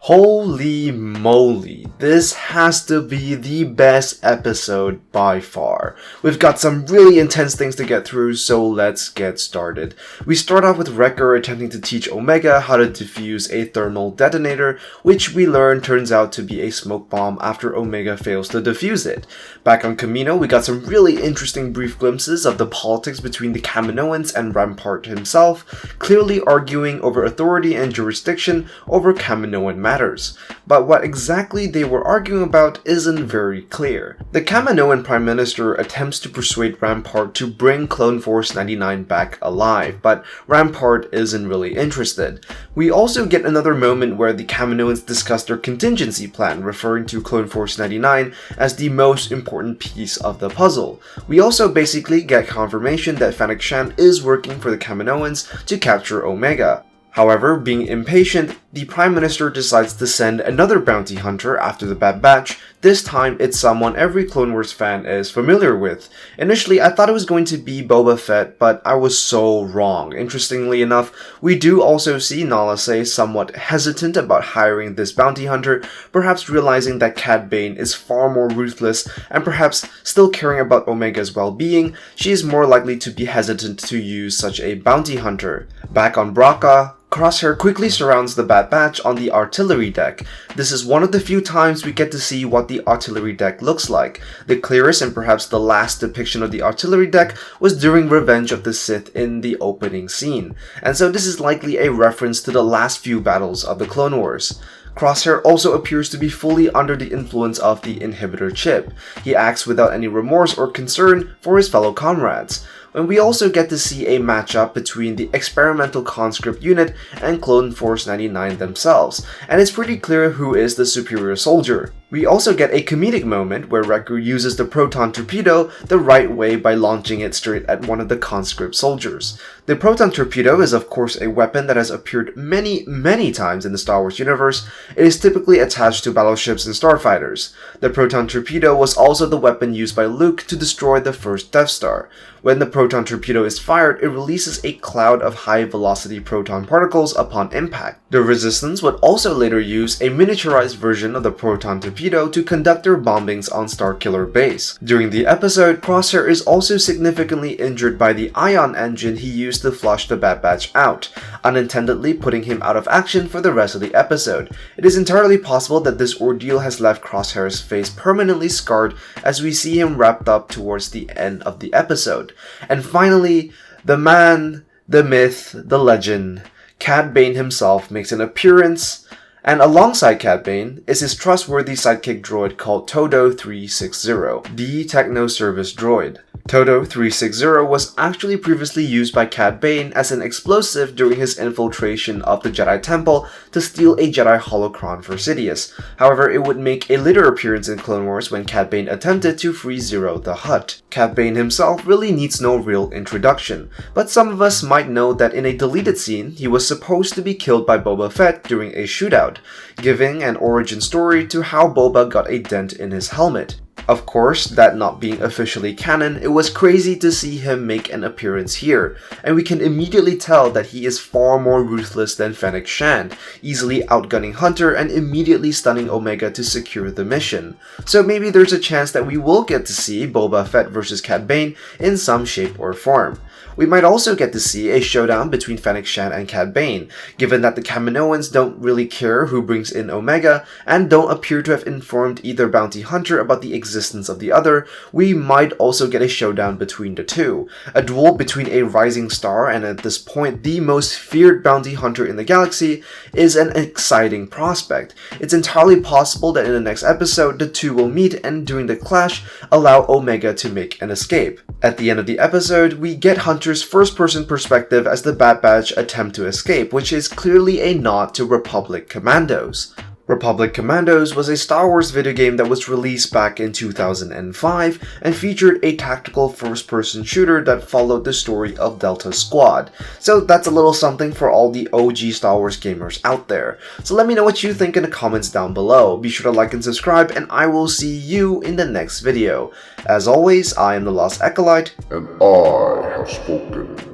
Holy moly, this has to be the best episode by far. We've got some really intense things to get through, so let's get started. We start off with Wrecker attempting to teach Omega how to defuse a thermal detonator, which we learn turns out to be a smoke bomb after Omega fails to defuse it. Back on Kamino, we got some really interesting brief glimpses of the politics between the Kaminoans and Rampart himself, clearly arguing over authority and jurisdiction over Kaminoan matters. But what exactly they were arguing about isn't very clear. The Kaminoan Prime Minister attempts to persuade Rampart to bring Clone Force 99 back alive, but Rampart isn't really interested. We also get another moment where the Kaminoans discuss their contingency plan, referring to Clone Force 99 as the most important piece of the puzzle. We also basically get confirmation that Fennec Shand is working for the Kaminoans to capture Omega. However, being impatient, the Prime Minister decides to send another bounty hunter after the Bad Batch. This time, it's someone every Clone Wars fan is familiar with. Initially, I thought it was going to be Boba Fett, but I was so wrong. Interestingly enough, we do also see Nala Se somewhat hesitant about hiring this bounty hunter, perhaps realizing that Cad Bane is far more ruthless and perhaps still caring about Omega's well-being. She is more likely to be hesitant to use such a bounty hunter. Back on Braca, Crosshair quickly surrounds the Bad Batch on the artillery deck. This is one of the few times we get to see what the artillery deck looks like. The clearest and perhaps the last depiction of the artillery deck was during Revenge of the Sith in the opening scene, and so this is likely a reference to the last few battles of the Clone Wars. Crosshair also appears to be fully under the influence of the inhibitor chip. He acts without any remorse or concern for his fellow comrades. And we also get to see a matchup between the experimental conscript unit and Clone Force 99 themselves, and it's pretty clear who is the superior soldier. We also get a comedic moment where Wrecker uses the proton torpedo the right way by launching it straight at one of the conscript soldiers. The proton torpedo is of course a weapon that has appeared many times in the Star Wars universe. It is typically attached to battleships and starfighters. The proton torpedo was also the weapon used by Luke to destroy the first Death Star. When the proton torpedo is fired, it releases a cloud of high-velocity proton particles upon impact. The Resistance would also later use a miniaturized version of the proton torpedo to conduct their bombings on Starkiller Base. During the episode, Crosshair is also significantly injured by the ion engine he used to flush the Bad Batch out, unintendedly putting him out of action for the rest of the episode. It is entirely possible that this ordeal has left Crosshair's face permanently scarred as we see him wrapped up towards the end of the episode. And finally, the man, the myth, the legend, Cad Bane himself makes an appearance, and alongside Cad Bane is his trustworthy sidekick droid called Todo 360, the Techno Service droid. Todo 360 was actually previously used by Cad Bane as an explosive during his infiltration of the Jedi Temple to steal a Jedi holocron for Sidious. However, it would make a later appearance in Clone Wars when Cad Bane attempted to free Zero the Hutt. Cad Bane himself really needs no real introduction, but some of us might know that in a deleted scene, he was supposed to be killed by Boba Fett during a shootout, giving an origin story to how Boba got a dent in his helmet. Of course, that not being officially canon, it was crazy to see him make an appearance here, and we can immediately tell that he is far more ruthless than Fennec Shand, easily outgunning Hunter and immediately stunning Omega to secure the mission. So maybe there's a chance that we will get to see Boba Fett versus Cad Bane in some shape or form. We might also get to see a showdown between Fennec Shand and Cad Bane, given that the Kaminoans don't really care who brings in Omega and don't appear to have informed either bounty hunter about the existence of the other. We might also get a showdown between the two, a duel between a rising star and at this point the most feared bounty hunter in the galaxy is an exciting prospect. It's entirely possible that in the next episode the two will meet and during the clash allow Omega to make an escape. At the end of the episode, we get Hunter's first-person perspective as the Bad Batch attempt to escape, which is clearly a nod to Republic Commandos. Republic Commandos was a Star Wars video game that was released back in 2005 and featured a tactical first-person shooter that followed the story of Delta Squad. So that's a little something for all the OG Star Wars gamers out there. So let me know what you think in the comments down below. Be sure to like and subscribe, and I will see you in the next video. As always, I am the Lost Acolyte, and I have spoken.